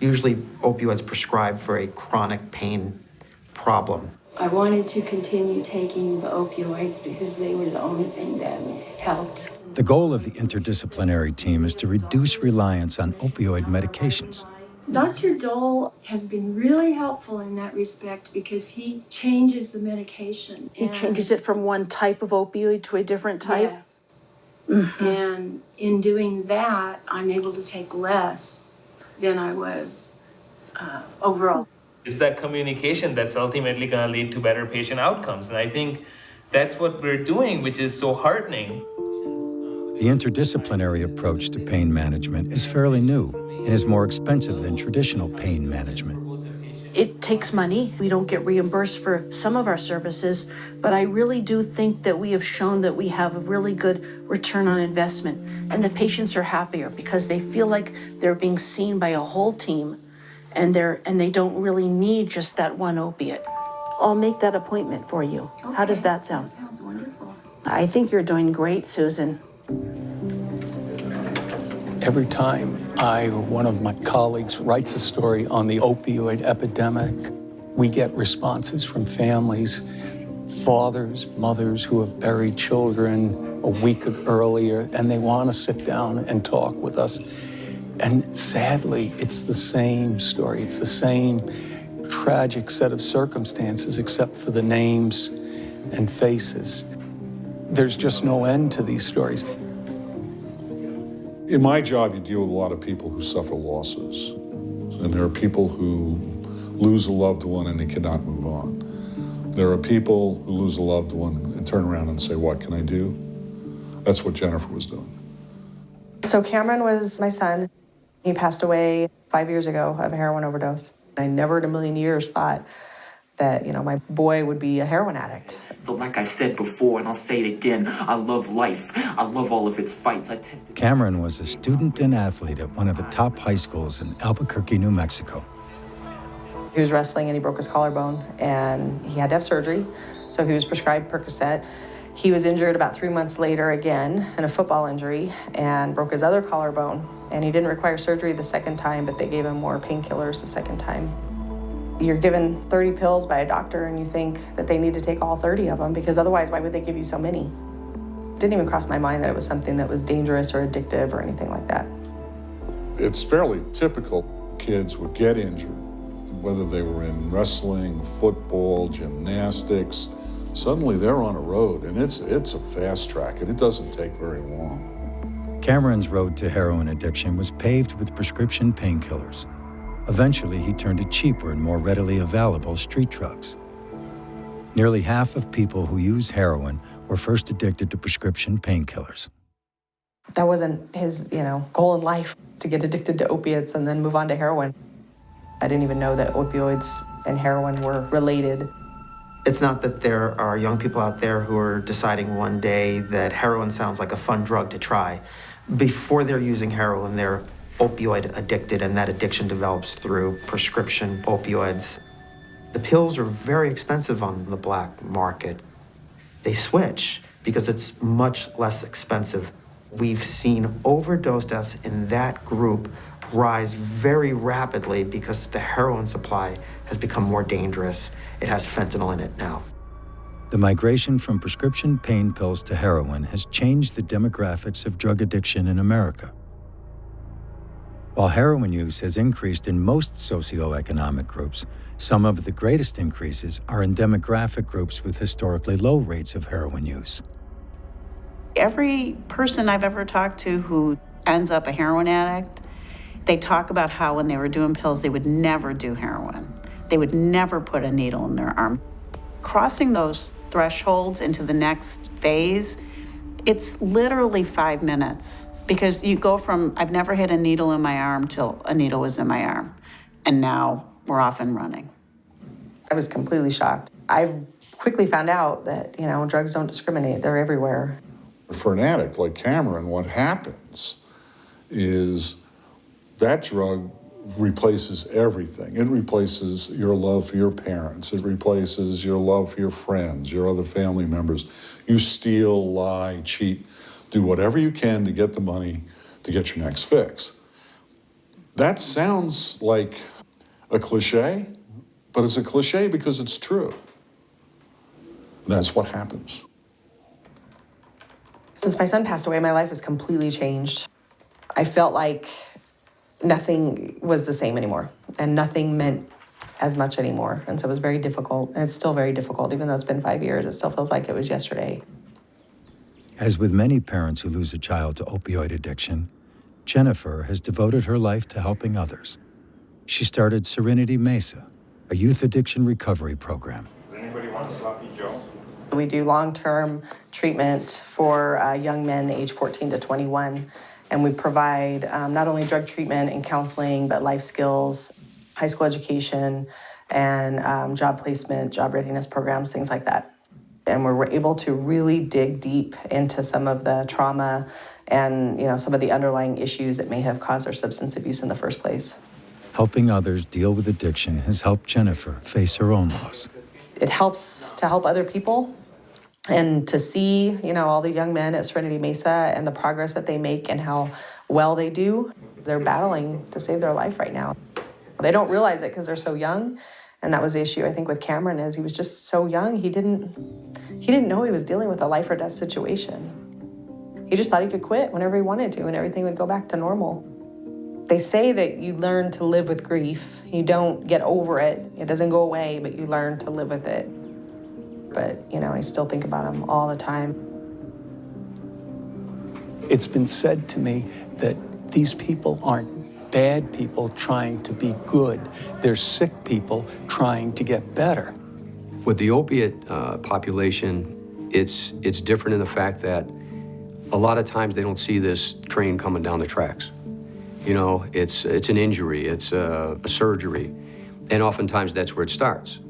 usually opioids prescribed for a chronic pain problem. I wanted to continue taking the opioids because they were the only thing that helped. The goal of the interdisciplinary team is to reduce reliance on opioid medications. Dr. Dole has been really helpful in that respect because he changes the medication. He changes it from one type of opioid to a different type? Yes. Mm-hmm. And in doing that, I'm able to take less than I was overall. It's that communication that's ultimately going to lead to better patient outcomes. And I think that's what we're doing, which is so heartening. The interdisciplinary approach to pain management is fairly new and is more expensive than traditional pain management. It takes money. We don't get reimbursed for some of our services, but I really do think that we have shown that we have a really good return on investment, and the patients are happier because they feel like they're being seen by a whole team, and they don't really need just that one opiate. I'll make that appointment for you. Okay. How does that sound? That sounds wonderful. I think you're doing great, Susan. Every time I or one of my colleagues writes a story on the opioid epidemic, we get responses from families, fathers, mothers who have buried children a week earlier, and they want to sit down and talk with us. And sadly, it's the same story. It's the same tragic set of circumstances, except for the names and faces. There's just no end to these stories. In my job, you deal with a lot of people who suffer losses. And there are people who lose a loved one and they cannot move on. There are people who lose a loved one and turn around and say, what can I do? That's what Jennifer was doing. So Cameron was my son. He passed away 5 years ago of a heroin overdose. I never in a million years thought that, my boy would be a heroin addict. So like I said before, and I'll say it again, I love life. I love all of its fights. I tested. Cameron was a student and athlete at one of the top high schools in Albuquerque, New Mexico. He was wrestling and he broke his collarbone and he had to have surgery. So he was prescribed Percocet. He was injured about 3 months later again in a football injury and broke his other collarbone. And he didn't require surgery the second time, but they gave him more painkillers the second time. You're given 30 pills by a doctor and you think that they need to take all 30 of them because otherwise why would they give you so many? It didn't even cross my mind that it was something that was dangerous or addictive or anything like that. It's fairly typical. Kids would get injured, whether they were in wrestling, football, gymnastics. Suddenly they're on a road and it's a fast track and it doesn't take very long. Cameron's road to heroin addiction was paved with prescription painkillers. Eventually, he turned to cheaper and more readily available street drugs. Nearly half of people who use heroin were first addicted to prescription painkillers. That wasn't his, goal in life, to get addicted to opiates and then move on to heroin. I didn't even know that opioids and heroin were related. It's not that there are young people out there who are deciding one day that heroin sounds like a fun drug to try. Before they're using heroin, they're opioid addicted, and that addiction develops through prescription opioids. The pills are very expensive on the black market. They switch because it's much less expensive. We've seen overdose deaths in that group rise very rapidly because the heroin supply has become more dangerous. It has fentanyl in it now. The migration from prescription pain pills to heroin has changed the demographics of drug addiction in America. While heroin use has increased in most socioeconomic groups, some of the greatest increases are in demographic groups with historically low rates of heroin use. Every person I've ever talked to who ends up a heroin addict, they talk about how when they were doing pills, they would never do heroin. They would never put a needle in their arm. Crossing those thresholds into the next phase, it's literally 5 minutes. Because you go from, I've never hit a needle in my arm till a needle was in my arm. And now we're off and running. I was completely shocked. I quickly found out that, drugs don't discriminate. They're everywhere. For an addict like Cameron, what happens is that drug replaces everything. It replaces your love for your parents. It replaces your love for your friends, your other family members. You steal, lie, cheat. Do whatever you can to get the money to get your next fix. That sounds like a cliche, but it's a cliche because it's true. That's what happens. Since my son passed away, my life has completely changed. I felt like nothing was the same anymore, and nothing meant as much anymore. And so it was very difficult, and it's still very difficult. Even though it's been 5 years, it still feels like it was yesterday. As with many parents who lose a child to opioid addiction, Jennifer has devoted her life to helping others. She started Serenity Mesa, a youth addiction recovery program. Anybody want a sloppy Joe? We do long-term treatment for young men aged 14 to 21, and we provide not only drug treatment and counseling, but life skills, high school education, and job placement, job readiness programs, things like that. And we're able to really dig deep into some of the trauma and some of the underlying issues that may have caused their substance abuse in the first place. Helping others deal with addiction has helped Jennifer face her own loss. It helps to help other people and to see, all the young men at Serenity Mesa and the progress that they make and how well they do. They're battling to save their life right now. They don't realize it because they're so young. And that was the issue, I think, with Cameron, is he was just so young. He didn't know he was dealing with a life or death situation. He just thought he could quit whenever he wanted to and everything would go back to normal. They say that you learn to live with grief. You don't get over it. It doesn't go away, but you learn to live with it. But, I still think about him all the time. It's been said to me that these people aren't bad people trying to be good. They're sick people trying to get better. With the opiate population, it's different in the fact that a lot of times they don't see this train coming down the tracks. It's an injury, it's a surgery, and oftentimes that's where it starts.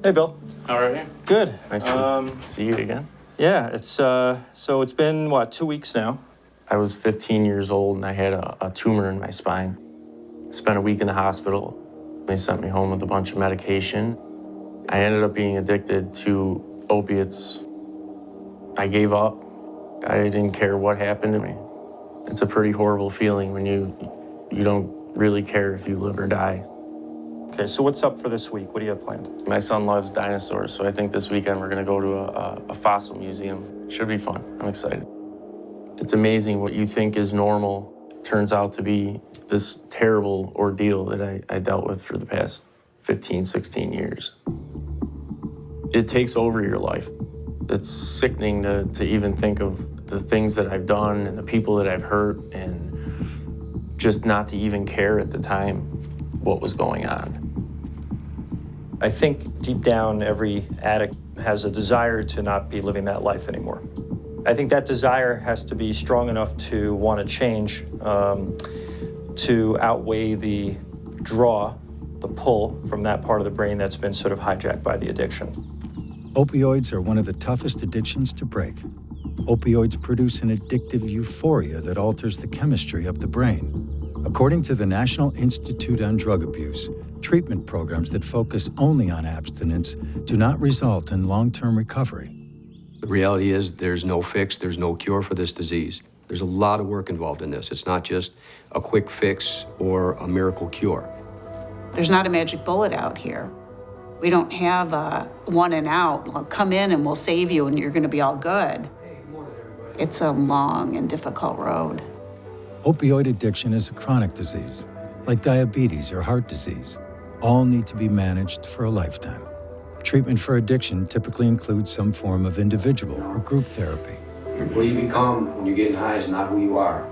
Hey, Bill. How are you? Good. Nice to see you again. Yeah, so it's been, 2 weeks now? I was 15 years old and I had a tumor in my spine. Spent a week in the hospital. They sent me home with a bunch of medication. I ended up being addicted to opiates. I gave up. I didn't care what happened to me. It's a pretty horrible feeling when you don't really care if you live or die. Okay, so what's up for this week? What do you have planned? My son loves dinosaurs, so I think this weekend we're gonna go to a fossil museum. Should be fun. I'm excited. It's amazing what you think is normal turns out to be this terrible ordeal that I dealt with for the past 15, 16 years. It takes over your life. It's sickening to even think of the things that I've done and the people that I've hurt, and just not to even care at the time what was going on. I think deep down, every addict has a desire to not be living that life anymore. I think that desire has to be strong enough to want to change, to outweigh the draw, the pull from that part of the brain that's been sort of hijacked by the addiction. Opioids are one of the toughest addictions to break. Opioids produce an addictive euphoria that alters the chemistry of the brain. According to the National Institute on Drug Abuse, treatment programs that focus only on abstinence do not result in long-term recovery. The reality is there's no fix, there's no cure for this disease. There's a lot of work involved in this. It's not just a quick fix or a miracle cure. There's not a magic bullet out here. We don't have a one and out, like, come in and we'll save you and you're gonna be all good. It's a long and difficult road. Opioid addiction is a chronic disease, like diabetes or heart disease. All need to be managed for a lifetime. Treatment for addiction typically includes some form of individual or group therapy. What you become when you get high is not who you are.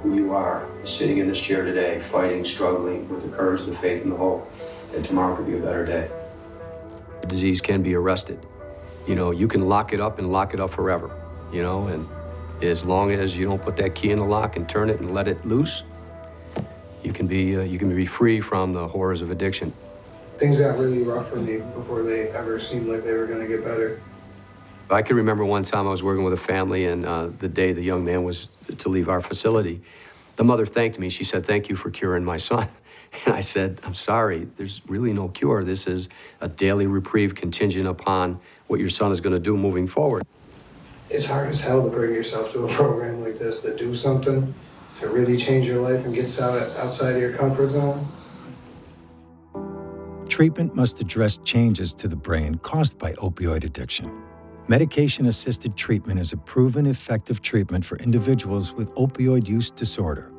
Who you are is sitting in this chair today, fighting, struggling with the courage, the faith, and the hope that tomorrow could be a better day. The disease can be arrested. You can lock it up and lock it up forever, and as long as you don't put that key in the lock and turn it and let it loose, you can be free from the horrors of addiction. Things got really rough for me before they ever seemed like they were going to get better. I can remember one time I was working with a family, and the day the young man was to leave our facility, the mother thanked me. She said, "Thank you for curing my son." And I said, "I'm sorry, there's really no cure. This is a daily reprieve contingent upon what your son is going to do moving forward." It's hard as hell to bring yourself to a program like this, to do something to really change your life and get outside of your comfort zone. Treatment must address changes to the brain caused by opioid addiction. Medication-assisted treatment is a proven effective treatment for individuals with opioid use disorder.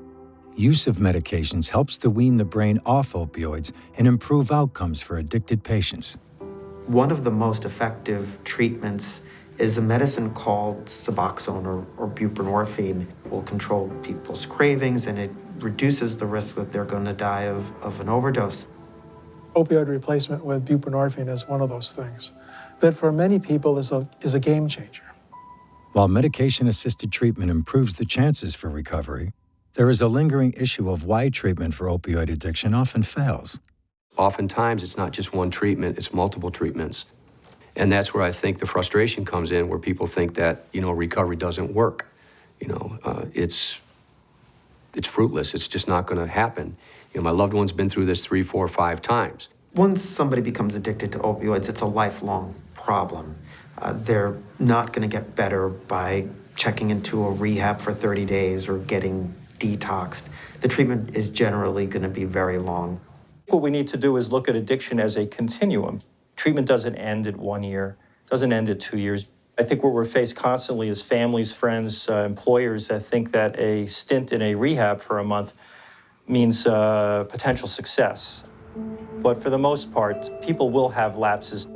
Use of medications helps to wean the brain off opioids and improve outcomes for addicted patients. One of the most effective treatments is a medicine called Suboxone or buprenorphine. It will control people's cravings and it reduces the risk that they're going to die of an overdose. Opioid replacement with buprenorphine is one of those things that for many people is a game changer. While medication-assisted treatment improves the chances for recovery, there is a lingering issue of why treatment for opioid addiction often fails. Oftentimes, it's not just one treatment, it's multiple treatments. And that's where I think the frustration comes in, where people think that, recovery doesn't work. It's fruitless. It's just not going to happen. My loved one's been through this 3, 4, 5 times. Once somebody becomes addicted to opioids, it's a lifelong problem. They're not going to get better by checking into a rehab for 30 days or getting detoxed. The treatment is generally going to be very long. What we need to do is look at addiction as a continuum. Treatment doesn't end at 1 year, doesn't end at 2 years. I think what we're faced constantly is families, friends, employers that think that a stint in a rehab for a month means potential success. But for the most part, people will have lapses.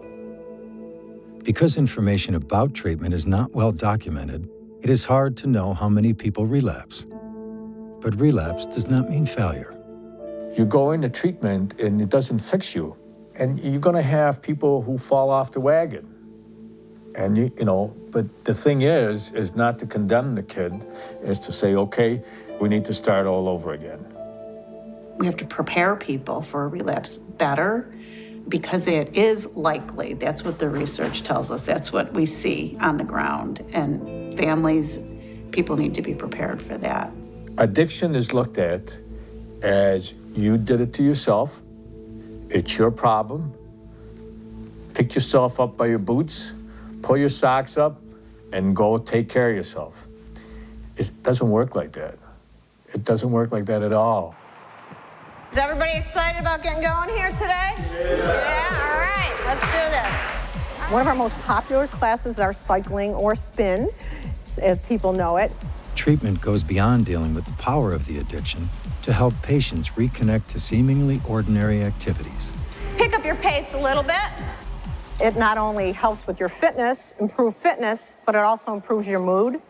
Because information about treatment is not well documented, it is hard to know how many people relapse. But relapse does not mean failure. You go into treatment and it doesn't fix you. And you're going to have people who fall off the wagon. And, but the thing is not to condemn the kid, is to say, okay, we need to start all over again. We have to prepare people for a relapse better because it is likely. That's what the research tells us. That's what we see on the ground. And families, people need to be prepared for that. Addiction is looked at as you did it to yourself. It's your problem. Pick yourself up by your boots, pull your socks up, and go take care of yourself. It doesn't work like that. It doesn't work like that at all. Is everybody excited about getting going here today? Yeah, all right, let's do this. One of our most popular classes are cycling or spin, as people know it. Treatment goes beyond dealing with the power of the addiction to help patients reconnect to seemingly ordinary activities. Pick up your pace a little bit. It not only helps with your fitness, improve fitness, but it also improves your mood,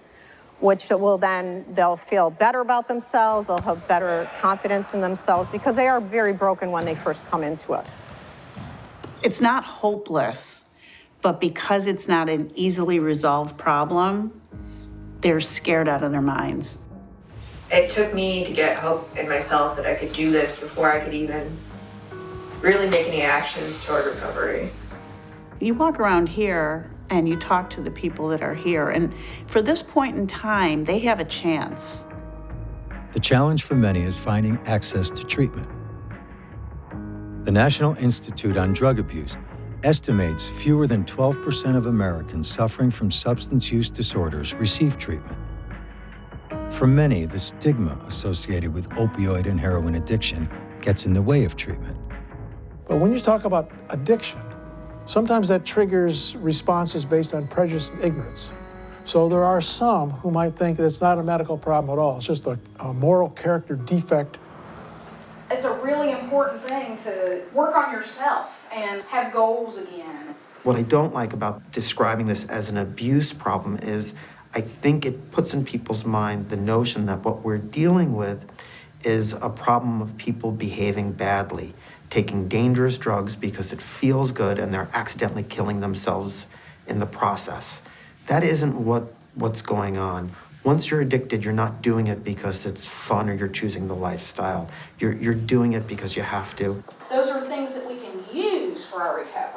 which will then, they'll feel better about themselves, they'll have better confidence in themselves because they are very broken when they first come into us. It's not hopeless, but because it's not an easily resolved problem, they're scared out of their minds. It took me to get hope in myself that I could do this before I could even really make any actions toward recovery. You walk around here and you talk to the people that are here, and for this point in time, they have a chance. The challenge for many is finding access to treatment. The National Institute on Drug Abuse estimates fewer than 12% of Americans suffering from substance use disorders receive treatment. For many, the stigma associated with opioid and heroin addiction gets in the way of treatment. But when you talk about addiction, sometimes that triggers responses based on prejudice and ignorance. So there are some who might think that it's not a medical problem at all. It's just a moral character defect. It's a really important thing to work on yourself and have goals again. What I don't like about describing this as an abuse problem is I think it puts in people's mind the notion that what we're dealing with is a problem of people behaving badly, taking dangerous drugs because it feels good and they're accidentally killing themselves in the process. That isn't what's going on. Once you're addicted, you're not doing it because it's fun or you're choosing the lifestyle. You're doing it because you have to. Those are things that we can use for our recovery.